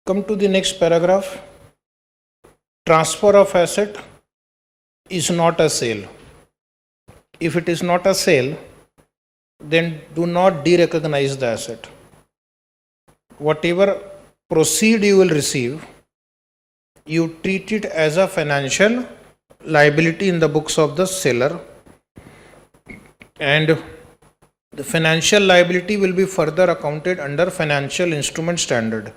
Come to the next paragraph. Transfer of asset is not a sale. If it is not a sale, then do not derecognize the asset. Whatever proceed you will receive, you treat it as a financial liability in the books of the seller, and the financial liability will be further accounted under financial instrument standard.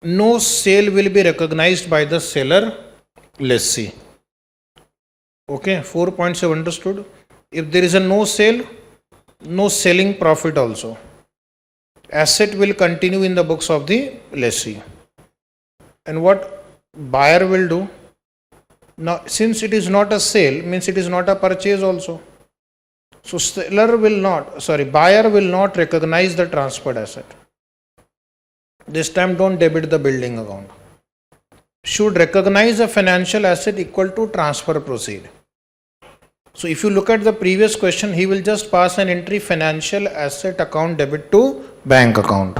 No sale will be recognized by the seller lessee. Okay, 4 points have understood. If there is a no sale, no selling profit also. Asset will continue in the books of the lessee. And what buyer will do? Now, since it is not a sale, means it is not a purchase also. So buyer will not recognize the transferred asset. This time don't debit the building account. Should recognize a financial asset equal to transfer proceed. So if you look at the previous question, he will just pass an entry financial asset account debit to bank account.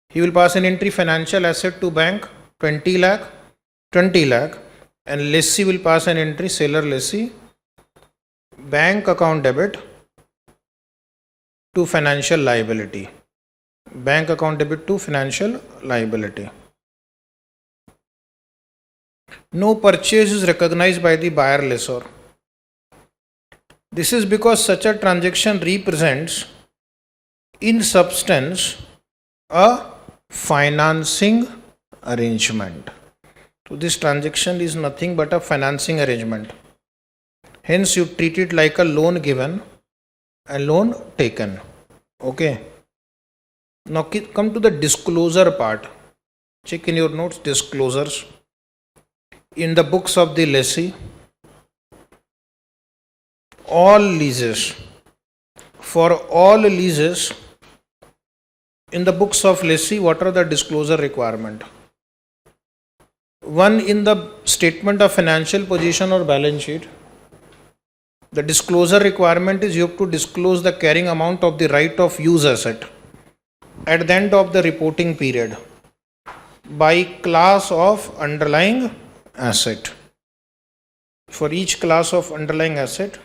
He will pass an entry financial asset to bank 20 lakh, and lessee will pass an entry seller lessee bank account debit to financial liability. Bank account debit to financial liability. No purchase is recognized by the buyer lessor. This is because such a transaction represents in substance a financing arrangement. So this transaction is nothing but a financing arrangement. Hence you treat it like a loan given and loan taken. Okay. Now come to the disclosure part. Check in your notes disclosures. In the books of the lessee, all leases, for all leases in the books of lessee, what are the disclosure requirement? One, in the statement of financial position or balance sheet, the disclosure requirement is you have to disclose the carrying amount of the right of use asset at the end of the reporting period by class of underlying asset. For each class of underlying asset,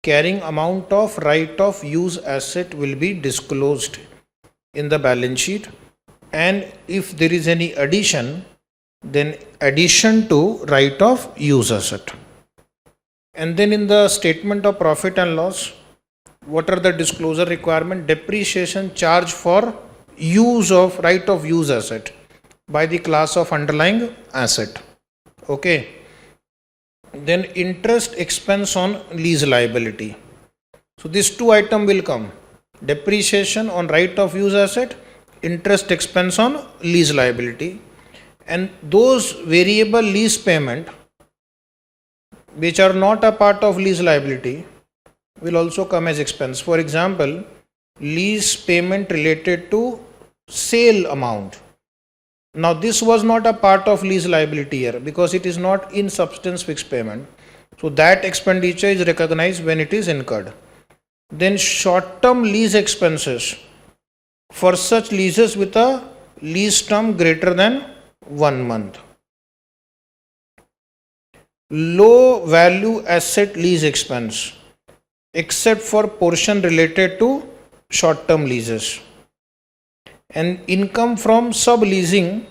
carrying amount of right of use asset will be disclosed in the balance sheet, and if there is any addition, then addition to right of use asset. And then in the statement of profit and loss, what are the disclosure requirement? Depreciation charge for use of right of use asset by the class of underlying asset. Okay. Then interest expense on lease liability. So these two items will come. Depreciation on right of use asset, interest expense on lease liability. And those variable lease payment which are not a part of lease liability will also come as expense. For example, lease payment related to sale amount. Now this was not a part of lease liability here because it is not in substance fixed payment. So that expenditure is recognized when it is incurred. Then short-term lease expenses for such leases with a lease term greater than 1 month. Low value asset lease expense except for portion related to short-term leases. And income from subleasing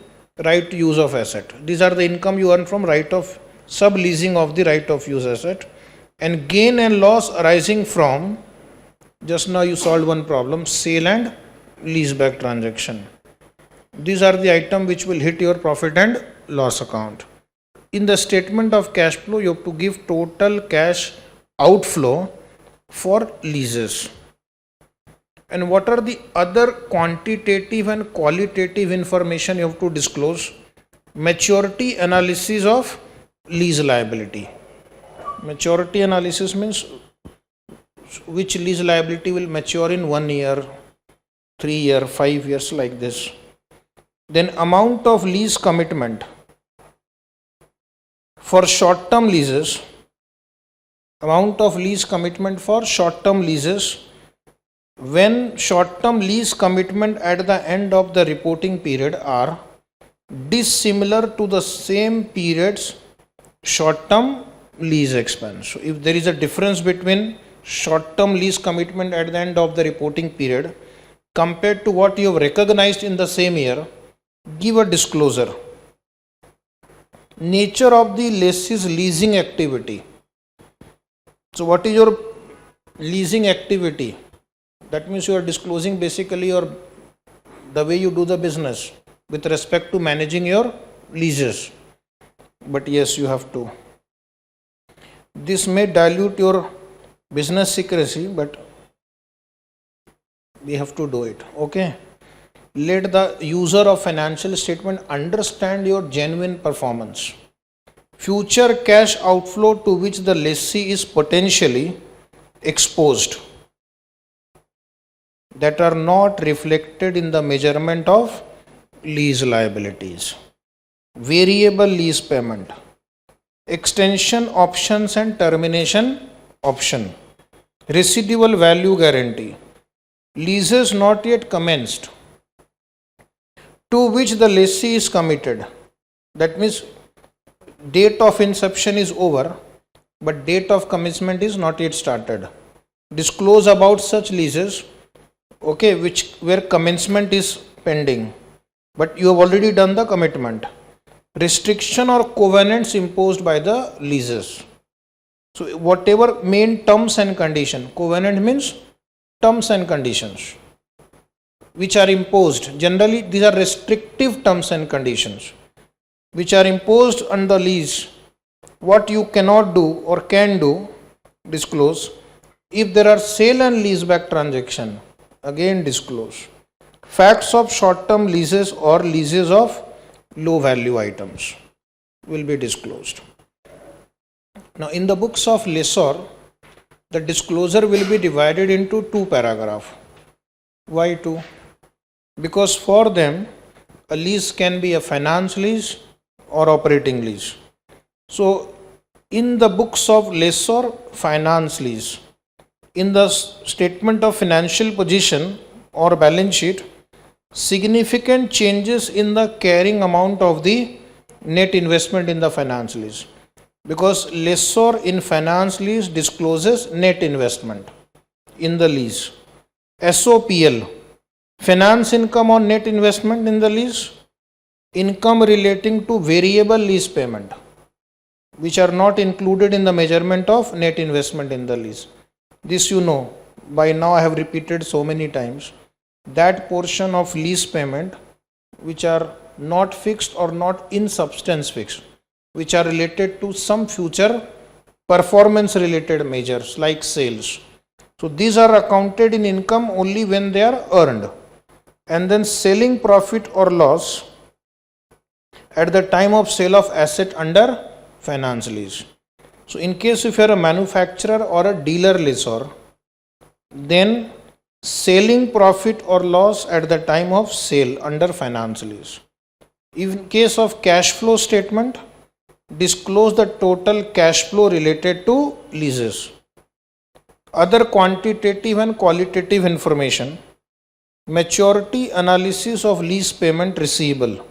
right to use of asset. These are the income you earn from right of subleasing of the right of use asset. And gain and loss arising from, just now you solved one problem, sale and leaseback transaction. These are the items which will hit your profit and loss account. In the statement of cash flow, you have to give total cash outflow for leases. And what are the other quantitative and qualitative information you have to disclose? Maturity analysis of lease liability. Maturity analysis means which lease liability will mature in 1 year, 3 years, 5 years, like this. Then amount of lease commitment for short-term leases. Amount of lease commitment for short-term leases when short-term lease commitment at the end of the reporting period are dissimilar to the same period's short-term lease expense. So if there is a difference between short-term lease commitment at the end of the reporting period compared to what you have recognized in the same year, give a disclosure. Nature of the lessee's leasing activity. So what is your leasing activity? That means you are disclosing basically your the way you do the business with respect to managing your leases. But yes, you have to. This may dilute your business secrecy, but we have to do it. Okay. Let the user of financial statement understand your genuine performance. Future cash outflow to which the lessee is potentially exposed that are not reflected in the measurement of lease liabilities. Variable lease payment, extension options and termination option, residual value guarantee, leases not yet commenced to which the lessee is committed. That means date of inception is over, but date of commencement is not yet started. Disclose about such leases, okay, where commencement is pending, but you have already done the commitment. Restriction or covenants imposed by the leases. So whatever main terms and condition, covenant means terms and conditions which are imposed. Generally these are restrictive terms and conditions which are imposed on the lease. What you cannot do or can do, disclose. If there are sale and leaseback transaction, again disclose. Facts of short-term leases or leases of low value items will be disclosed. Now in the books of lessor, the disclosure will be divided into two paragraphs. Why two? Because for them a lease can be a finance lease or operating lease. So in the books of lessor, finance lease, in the statement of financial position or balance sheet, significant changes in the carrying amount of the net investment in the finance lease, because lessor in finance lease discloses net investment in the lease. SOPL, finance income on net investment in the lease, income relating to variable lease payment which are not included in the measurement of net investment in the lease. This you know, by now I have repeated so many times, that portion of lease payment which are not fixed or not in substance fixed, which are related to some future performance related measures like sales. So these are accounted in income only when they are earned. And then selling profit or loss at the time of sale of asset under finance lease. So in case if you are a manufacturer or a dealer lessor, then selling profit or loss at the time of sale under finance lease. In case of cash flow statement, disclose the total cash flow related to leases. Other quantitative and qualitative information, maturity analysis of lease payment receivable.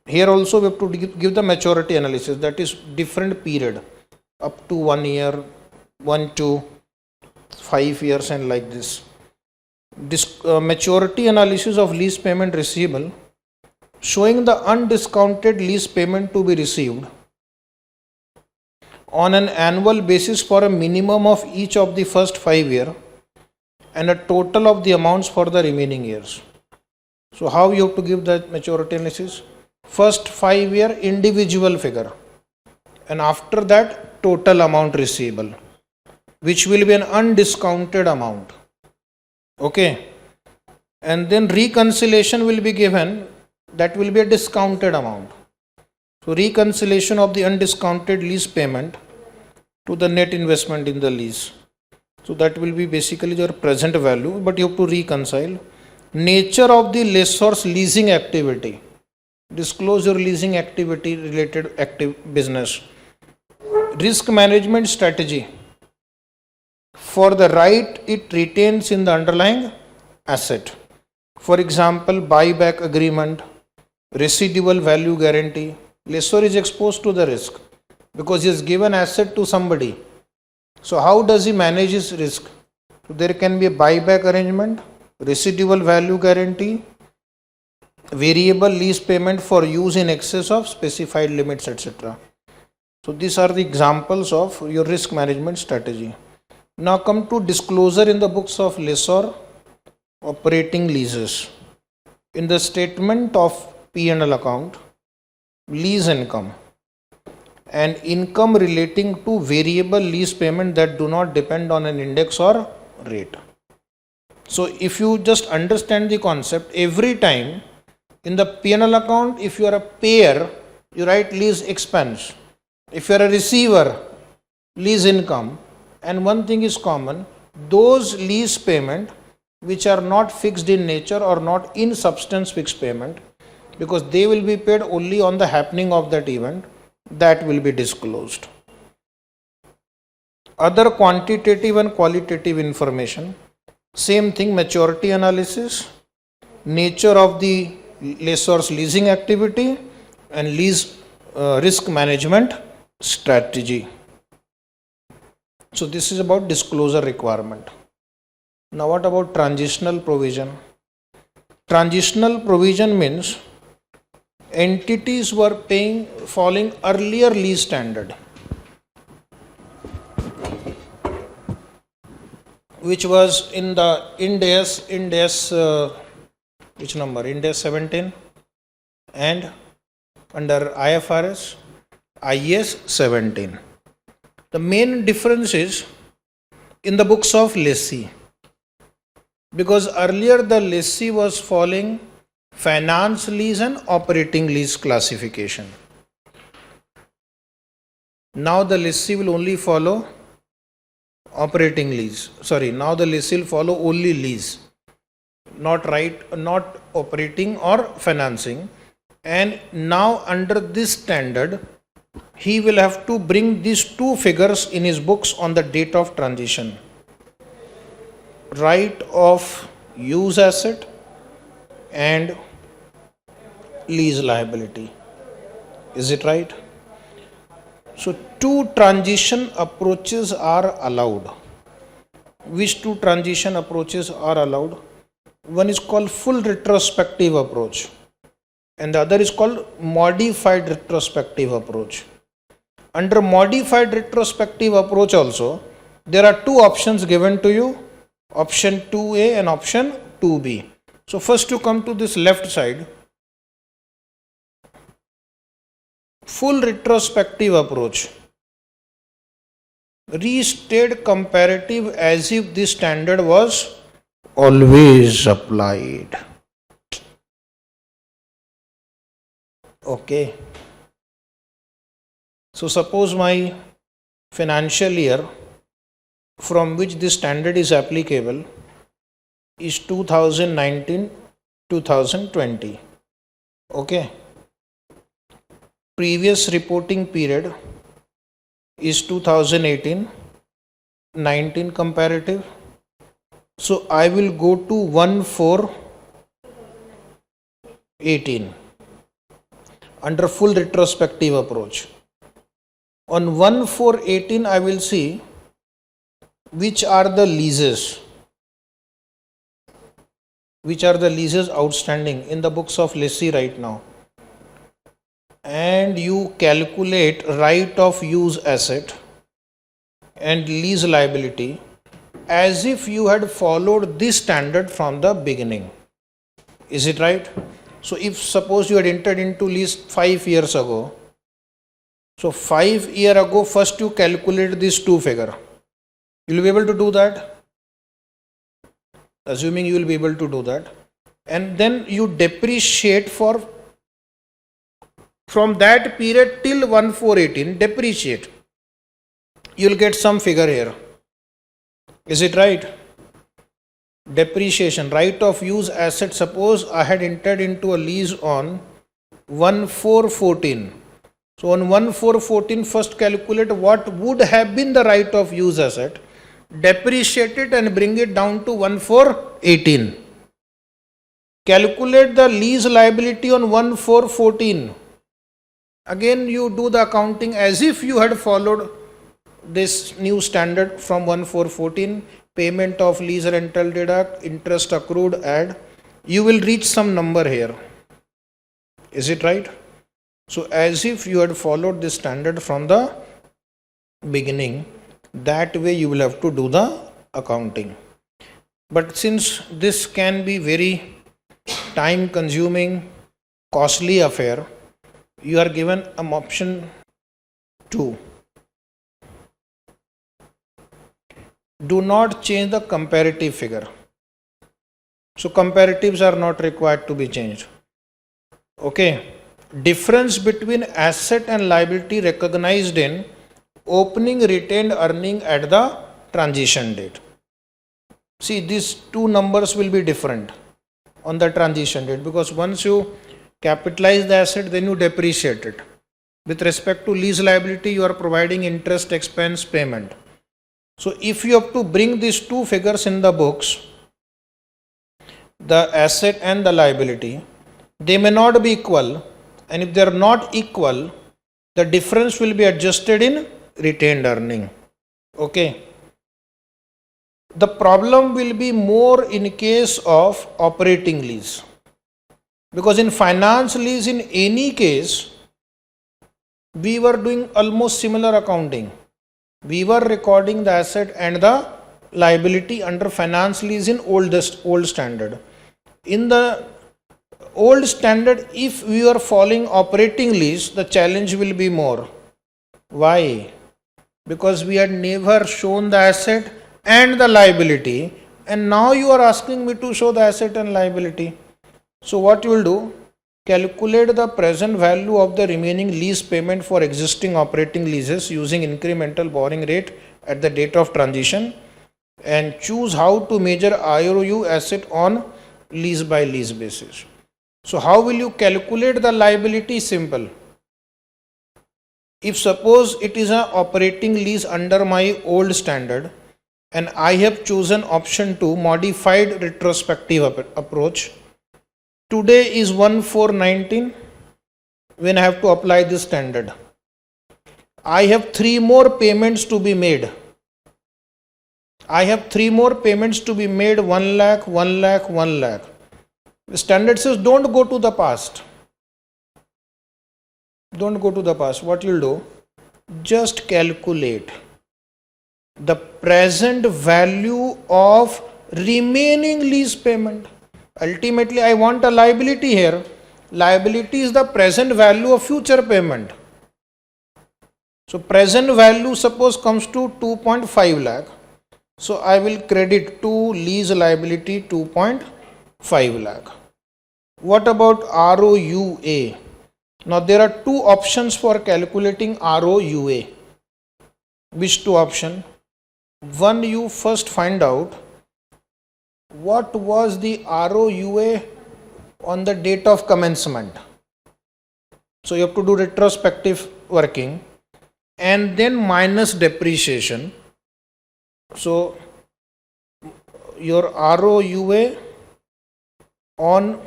Here also we have to give the maturity analysis, that is different period, up to 1 year, 1 to 5 years and like this. Maturity analysis of lease payment receivable, showing the undiscounted lease payment to be received on an annual basis for a minimum of each of the first 5 years and a total of the amounts for the remaining years. So how you have to give that maturity analysis? First 5 year individual figure, and after that total amount receivable, which will be an undiscounted amount. Okay. And then reconciliation will be given, that will be a discounted amount. So reconciliation of the undiscounted lease payment to the net investment in the lease. So that will be basically your present value, but you have to reconcile. Nature of the lessor's leasing activity. Disclose your leasing activity related active business. Risk management strategy. for the right it retains in the underlying asset. For example, buyback agreement, residual value guarantee. Lessor is exposed to the risk because he has given asset to somebody. So how does he manage his risk? So there can be a buyback arrangement, residual value guarantee, variable lease payment for use in excess of specified limits, etc. So these are the examples of your risk management strategy. Now come to disclosure in the books of lessor operating leases. In the statement of P&L account, lease income and income relating to variable lease payment that do not depend on an index or rate. So if you just understand the concept, every time in the P&L account, if you are a payer, you write lease expense. If you are a receiver, lease income. And one thing is common, those lease payment which are not fixed in nature or not in substance fixed payment, because they will be paid only on the happening of that event, that will be disclosed. Other quantitative and qualitative information, same thing, maturity analysis, nature of the lessor's leasing activity and lease risk management strategy. So this is about disclosure requirement. Now what about transitional provision? Transitional provision means entities were paying following earlier lease standard, which was in the Ind AS which number? Ind AS 17 and under IFRS IAS 17. The main difference is in the books of lessee, because earlier the lessee was following finance lease and operating lease classification. Now the lessee will only follow operating lease. Now the lessee will follow only lease, not operating or financing. And now under this standard, he will have to bring these two figures in his books on the date of transition. Right of use asset and lease liability. Is it right? So two transition approaches are allowed. Which two transition approaches are allowed? One is called full retrospective approach and the other is called modified retrospective approach. Under modified retrospective approach also, there are two options given to you, option 2A and option 2B. So first you come to this left side. Full retrospective approach. Restate comparative as if the standard was always applied. Okay. So suppose my financial year from which this standard is applicable is 2019-2020. Okay. Previous reporting period is 2018-19 comparative. So I will go to 1/4/18 under full retrospective approach. On 1/4/18 I will see which are the leases outstanding in the books of lessee right now, and you calculate right of use asset and lease liability as if you had followed this standard from the beginning. Is it right? So if suppose you had entered into lease 5 years ago, so 5 years ago first you calculate this two figure. You will be able to do that, assuming you will be able to do that, and then you depreciate from that period till 1/4/18, depreciate. You will get some figure here. Is it right? Depreciation, right of use asset. Suppose I had entered into a lease on 1/4/14. So on 1/4/14 first calculate what would have been the right of use asset depreciate it and bring it down to 1,418. Calculate the lease liability on 1,414. Again you do the accounting as if you had followed this new standard from 1,414, payment of lease rental deduct, interest accrued, add. You will reach some number here. Is it right? So as if you had followed this standard from the beginning, that way you will have to do the accounting. But since this can be very time consuming, costly affair, you are given an option 2. Do not change the comparative figure. So comparatives are not required to be changed. Okay. Difference between asset and liability recognized in opening retained earning at the transition date. See, these two numbers will be different on the transition date, because once you capitalize the asset, then you depreciate it. With respect to lease liability, you are providing interest expense payment. So if you have to bring these two figures in the books, the asset and the liability, they may not be equal, and if they are not equal, the difference will be adjusted in retained earning. Okay. The problem will be more in case of operating lease, because in finance lease, in any case, we were doing almost similar accounting. We were recording the asset and the liability under finance lease in old standard. In the old standard, if we are following operating lease, the challenge will be more. Why? Because we had never shown the asset and the liability, and now you are asking me to show the asset and liability. So what you will do? Calculate the present value of the remaining lease payment for existing operating leases using incremental borrowing rate at the date of transition, and choose how to measure IOU asset on lease by lease basis. So how will you calculate the liability? Simple. If suppose it is an operating lease under my old standard, and I have chosen option 2, modified retrospective approach. Today is 1,419 when I have to apply this standard. I have 3 more payments to be made. I have 3 more payments to be made, 1 lakh, 1 lakh, 1 lakh. The standard says don't go to the past. Don't go to the past. What you'll do? Just calculate the present value of remaining lease payment. Ultimately, I want a liability here. Liability is the present value of future payment. So present value suppose comes to 2.5 lakh. So I will credit to lease liability 2.5 lakh. What about ROUA? Now there are 2 options for calculating ROUA. Which 2 options? One, you first find out what was the ROUA on the date of commencement. So you have to do retrospective working and then minus depreciation. So your ROUA on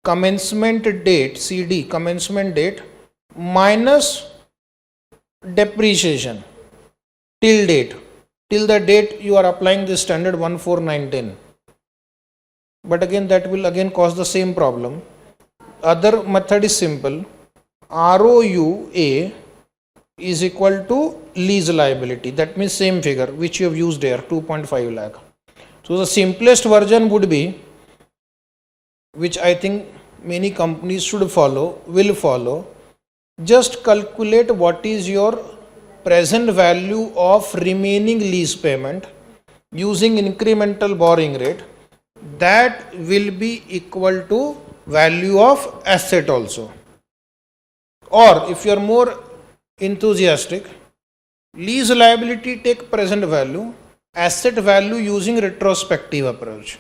commencement date, CD commencement date, minus depreciation till date, till the date you are applying this standard 14910. But again, that will again cause the same problem. Other method is simple. ROUA is equal to lease liability. That means same figure which you have used here, 2.5 lakh. So the simplest version would be, which I think many companies should follow, will follow. Just calculate what is your present value of remaining lease payment using incremental borrowing rate. That will be equal to value of asset also. Or if you are more enthusiastic, lease liability take present value, asset value using retrospective approach.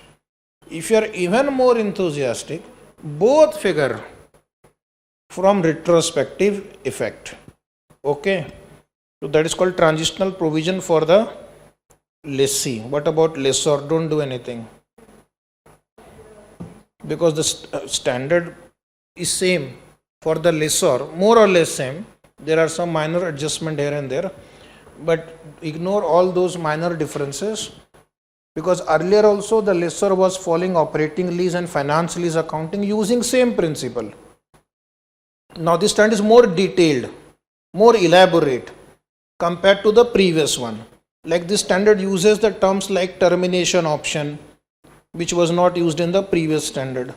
If you are even more enthusiastic, both figure from retrospective effect. Okay. So that is called transitional provision for the lessee. What about lessor? Don't do anything, because the standard is same for the lessor, more or less same. There are some minor adjustment here and there, but ignore all those minor differences, because earlier also the lessor was following operating lease and finance lease accounting using same principle. Now this standard is more detailed, more elaborate compared to the previous one. Like this standard uses the terms like termination option, which was not used in the previous standard.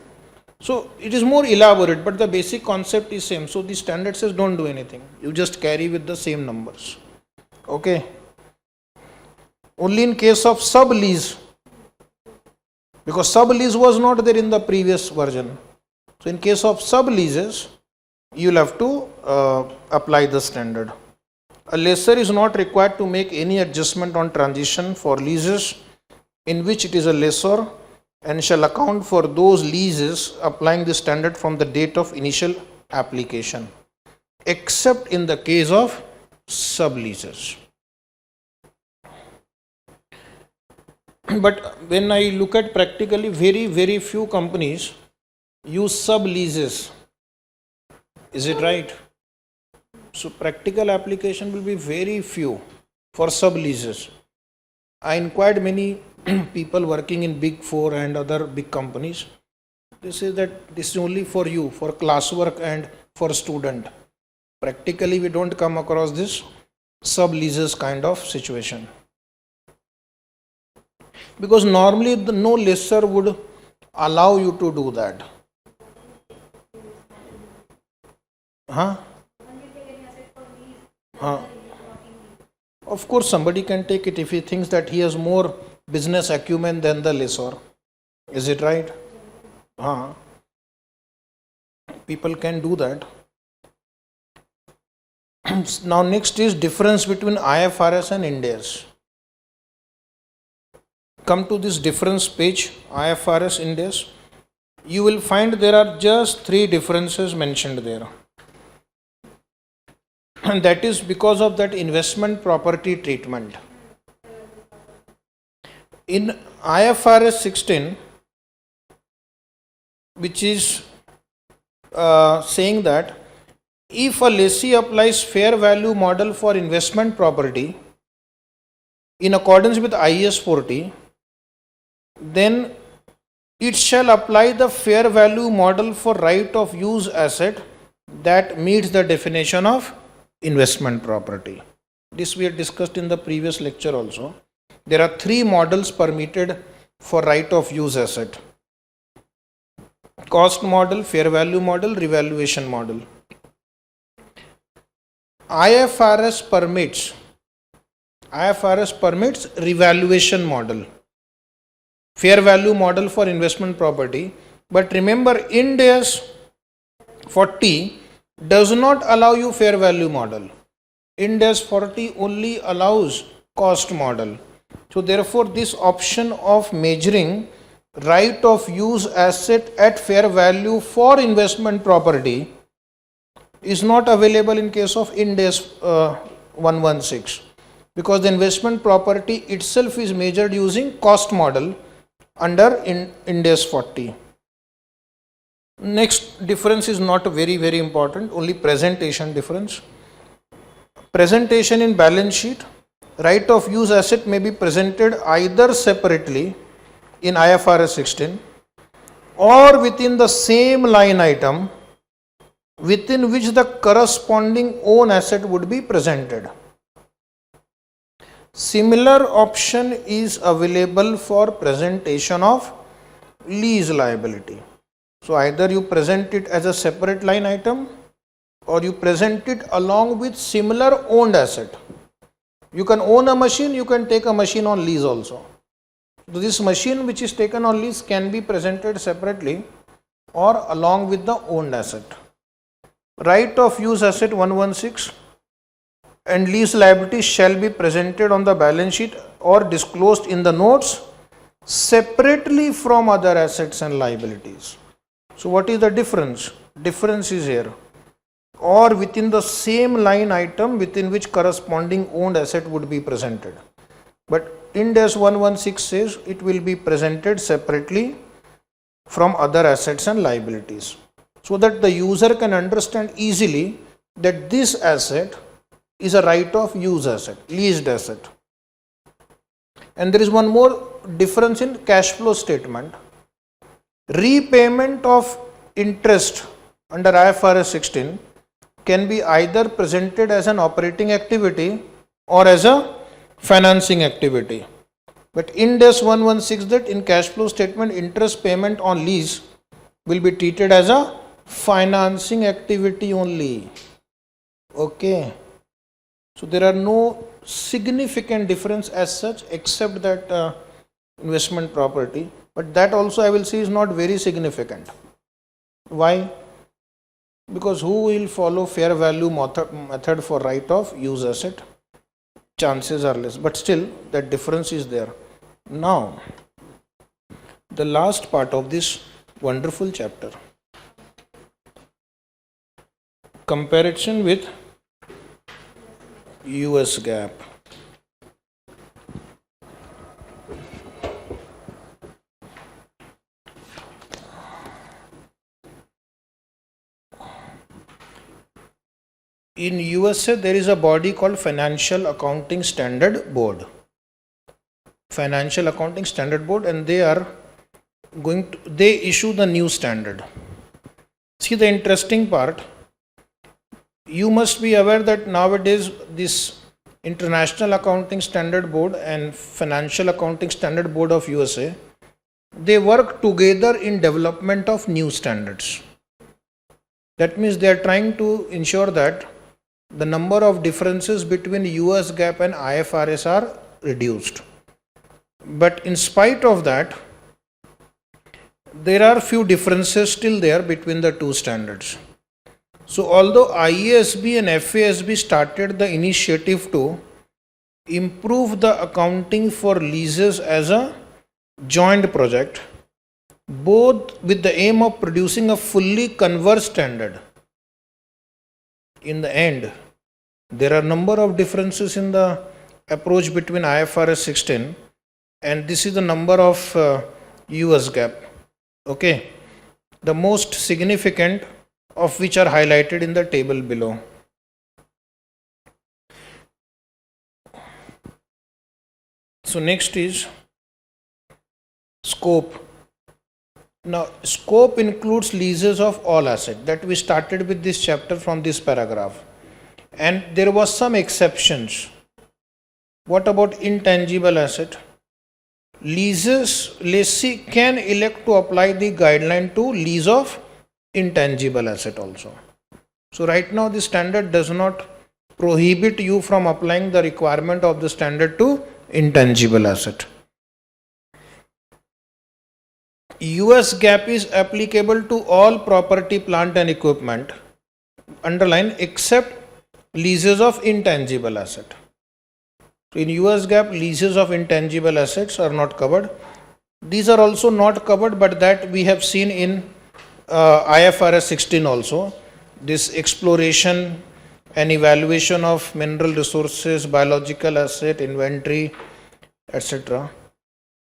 So it is more elaborate, but the basic concept is same. So the standard says don't do anything. You just carry with the same numbers. Okay. Only in case of sublease, because sublease was not there in the previous version. So in case of subleases, you will have to apply the standard. A lessor is not required to make any adjustment on transition for leases in which it is a lessor, and shall account for those leases applying the standard from the date of initial application, except in the case of subleases. But when I look at practically, very few companies use subleases. Is it right? So practical application will be very few for subleases. I inquired many people working in Big Four and other big companies. They say that this is only for you, for classwork and for student. Practically we don't come across this subleases kind of situation. Because normally no lessor would allow you to do that. Of course somebody can take it if he thinks that he has more business acumen than the lessor. Is it right? People can do that. Now next is difference between IFRS and Ind AS. Come to this difference page, IFRS, Ind AS. You will find there are just 3 differences mentioned there. And that is because of that investment property treatment. In IFRS 16, which is saying that if a lessee applies fair value model for investment property in accordance with IAS 40, then it shall apply the fair value model for right of use asset that meets the definition of investment property. This we had discussed in the previous lecture also. There are 3 models permitted for right of use asset: cost model, fair value model, revaluation model. IFRS permits revaluation model, fair value model for investment property. But remember, Ind AS 40 does not allow you fair value model. Ind AS 40 only allows cost model. So therefore this option of measuring right of use asset at fair value for investment property is not available in case of Ind AS 116, because the investment property itself is measured using cost model under Ind AS 40. Next difference is not very important, only presentation difference. Presentation in balance sheet, right of use asset may be presented either separately in IFRS 16 or within the same line item within which the corresponding own asset would be presented. Similar option is available for presentation of lease liability. So either you present it as a separate line item or you present it along with similar owned asset. You can own a machine, you can take a machine on lease also. So this machine which is taken on lease can be presented separately or along with the owned asset. Right of use asset 116 and lease liability shall be presented on the balance sheet or disclosed in the notes separately from other assets and liabilities. So what is the difference? Difference is here, or within the same line item within which corresponding owned asset would be presented. But Ind AS 116 says it will be presented separately from other assets and liabilities, so that the user can understand easily that this asset is a right of use asset, leased asset. And there is one more difference in cash flow statement. Repayment of interest under IFRS 16 can be either presented as an operating activity or as a financing activity. But Ind AS 116 that in cash flow statement, interest payment on lease will be treated as a financing activity only. Okay. So there are no significant difference as such except that investment property. But that also I will say is not very significant. Why? Because who will follow fair value method for right of use asset? Chances are less, but still that difference is there. Now, the last part of this wonderful chapter, comparison with US GAAP. In USA, there is a body called Financial Accounting Standard Board. Financial Accounting Standard Board, and they issue the new standard. See the interesting part. You must be aware that nowadays this International Accounting Standard Board and Financial Accounting Standard Board of USA, they work together in development of new standards. That means they are trying to ensure that the number of differences between US GAAP and IFRS are reduced. But in spite of that, there are few differences still there between the two standards. So although IASB and FASB started the initiative to improve the accounting for leases as a joint project, both with the aim of producing a fully converged standard, in the end, there are a number of differences in the approach between IFRS 16 and this is the number of US GAAP. Okay, the most significant of which are highlighted in the table below. So next is scope. Now scope includes leases of all assets, that we started with this chapter from this paragraph, and there was some exceptions. What about intangible asset? Leases, lessee can elect to apply the guideline to lease of intangible asset also. So right now the standard does not prohibit you from applying the requirement of the standard to intangible asset. US GAAP is applicable to all property, plant and equipment, underline, except leases of intangible asset. So in US GAAP, leases of intangible assets are not covered. These are also not covered, but that we have seen in IFRS 16 also. This exploration and evaluation of mineral resources, biological asset, inventory, etc.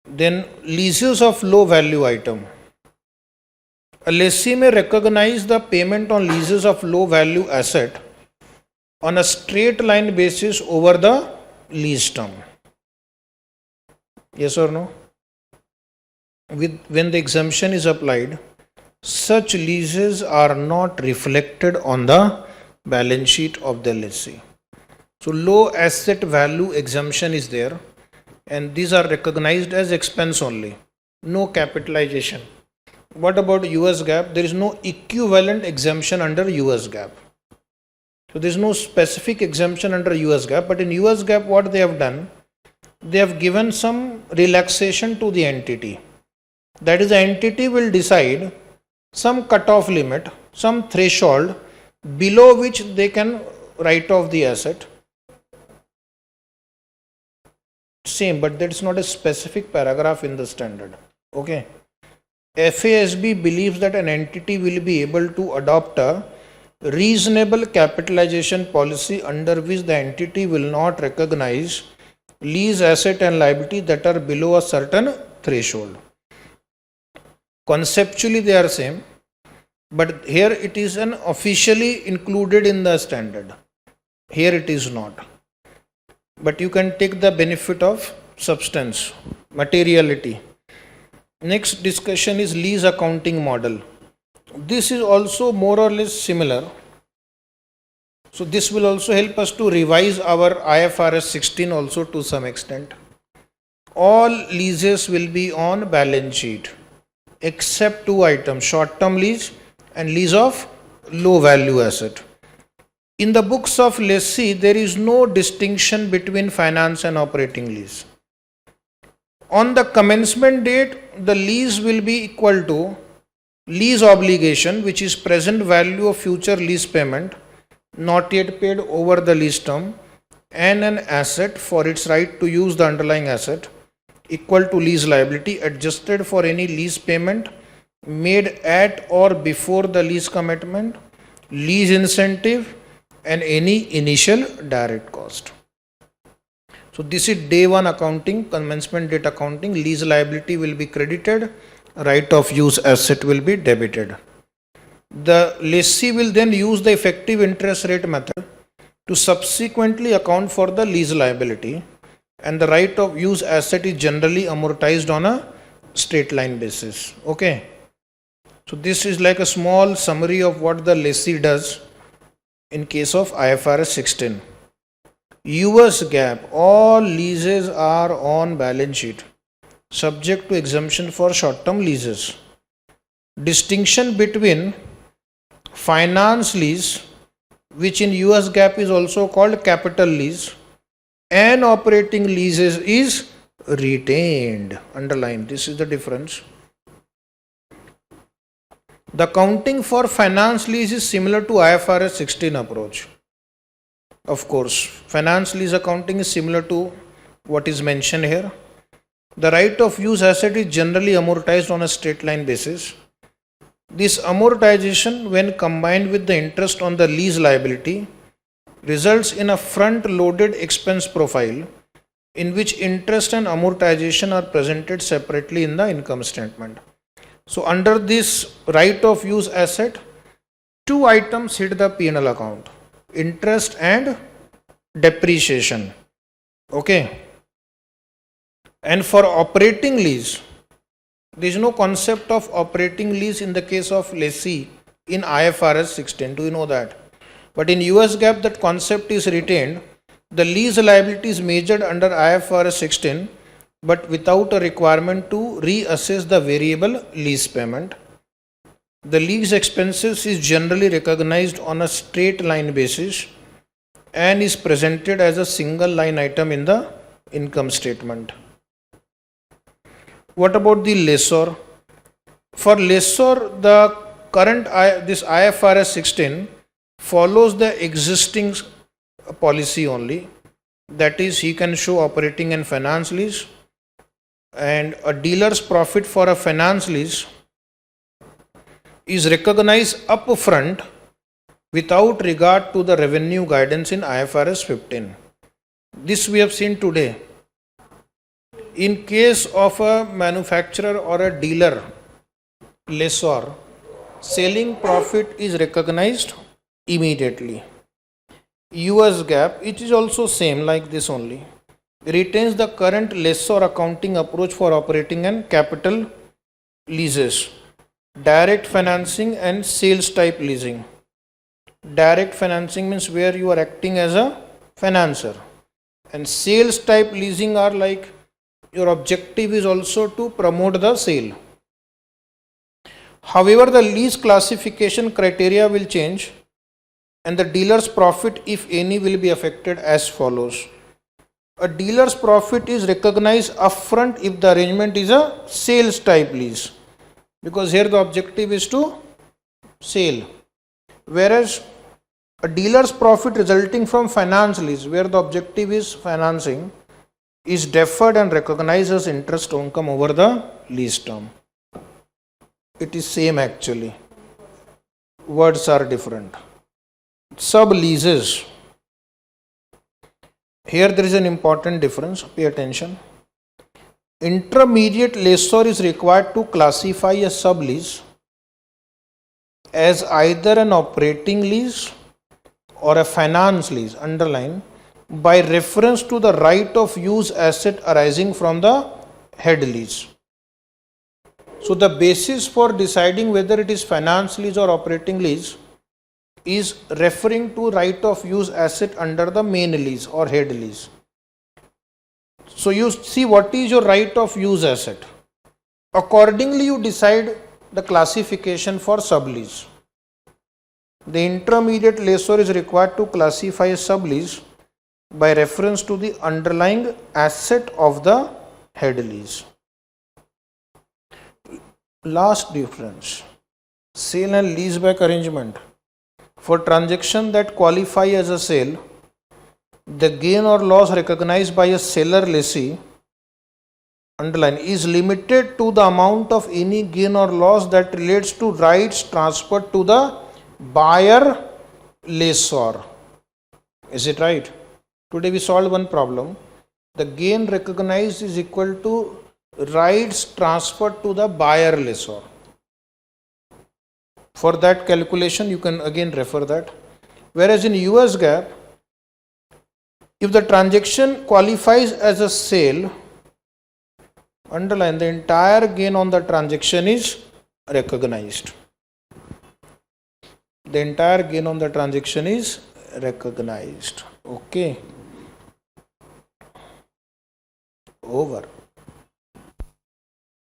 Then leases of low value item. A lessee may recognize the payment on leases of low value asset on a straight line basis over the lease term. Yes or no? When the exemption is applied, such leases are not reflected on the balance sheet of the lessee. So low asset value exemption is there, and these are recognized as expense only, no capitalization. What about US GAAP? There is no equivalent exemption under US GAAP. So there is no specific exemption under US GAAP, but in US GAAP what they have done, they have given some relaxation to the entity. That is, the entity will decide some cutoff limit, some threshold below which they can write off the asset. Same, but that is not a specific paragraph in the standard. Okay. FASB believes that an entity will be able to adopt a reasonable capitalization policy under which the entity will not recognize lease asset and liability that are below a certain threshold. Conceptually they are same, but here it is an officially included in the standard. Here it is not. But you can take the benefit of substance, materiality. Next discussion is lease accounting model. This is also more or less similar. So this will also help us to revise our IFRS 16 also to some extent. All leases will be on balance sheet except two items, short-term lease and lease of low value asset. In the books of lessee, there is no distinction between finance and operating lease. On the commencement date, the lease will be equal to lease obligation, which is present value of future lease payment not yet paid over the lease term, and an asset for its right to use the underlying asset equal to lease liability adjusted for any lease payment made at or before the lease commitment, lease incentive, and any initial direct cost. So this is day one accounting, commencement date accounting. Lease liability will be credited, right of use asset will be debited. The lessee will then use the effective interest rate method to subsequently account for the lease liability, and the right of use asset is generally amortized on a straight line basis. Okay. So this is like a small summary of what the lessee does in case of IFRS 16. US GAAP, all leases are on balance sheet, subject to exemption for short-term leases. Distinction between finance lease, which in US GAAP is also called capital lease, and operating leases is retained. Underline, this is the difference. The accounting for finance lease is similar to IFRS 16 approach. Of course, finance lease accounting is similar to what is mentioned here. The right of use asset is generally amortized on a straight line basis. This amortization, when combined with the interest on the lease liability, results in a front-loaded expense profile in which interest and amortization are presented separately in the income statement. So under this right of use asset, two items hit the P&L account: interest and depreciation. Okay. And for operating lease, there is no concept of operating lease in the case of lessee in IFRS 16. Do you know that? But in US GAAP, that concept is retained. The lease liability is measured under IFRS 16, but without a requirement to reassess the variable lease payment. The lease expenses is generally recognized on a straight line basis and is presented as a single line item in the income statement. What about the lessor? For lessor, the current this IFRS 16 follows the existing policy only. That is, he can show operating and finance lease, and a dealer's profit for a finance lease is recognized upfront without regard to the revenue guidance in IFRS 15. This we have seen today. In case of a manufacturer or a dealer, lessor, selling profit is recognized immediately. US GAAP, it is also same like this only. Retains the current lessor accounting approach for operating and capital leases, direct financing and sales type leasing. Direct financing means where you are acting as a financer, and sales type leasing are like your objective is also to promote the sale. However, the lease classification criteria will change, and the dealer's profit, if any, will be affected as follows. A dealer's profit is recognized upfront if the arrangement is a sales type lease, because here the objective is to sell. Whereas a dealer's profit resulting from finance lease, where the objective is financing, is deferred and recognized as interest income over the lease term. It is same actually. Words are different. Sub leases. Here there is an important difference, pay attention. Intermediate lessor is required to classify a sublease as either an operating lease or a finance lease, underline, by reference to the right of use asset arising from the head lease. So the basis for deciding whether it is finance lease or operating lease is referring to right of use asset under the main lease or head lease. So you see what is your right of use asset. Accordingly, you decide the classification for sublease. The intermediate lessor is required to classify a sublease by reference to the underlying asset of the head lease. Last difference, sale and leaseback arrangement. For transaction that qualify as a sale, the gain or loss recognized by a seller lessee, underline, is limited to the amount of any gain or loss that relates to rights transferred to the buyer lessor. Is it right? Today we solved one problem. The gain recognized is equal to rights transferred to the buyer lessor. For that calculation, you can again refer that. Whereas in US GAAP, if the transaction qualifies as a sale, underline, the entire gain on the transaction is recognized. The entire gain on the transaction is recognized. Okay. Over.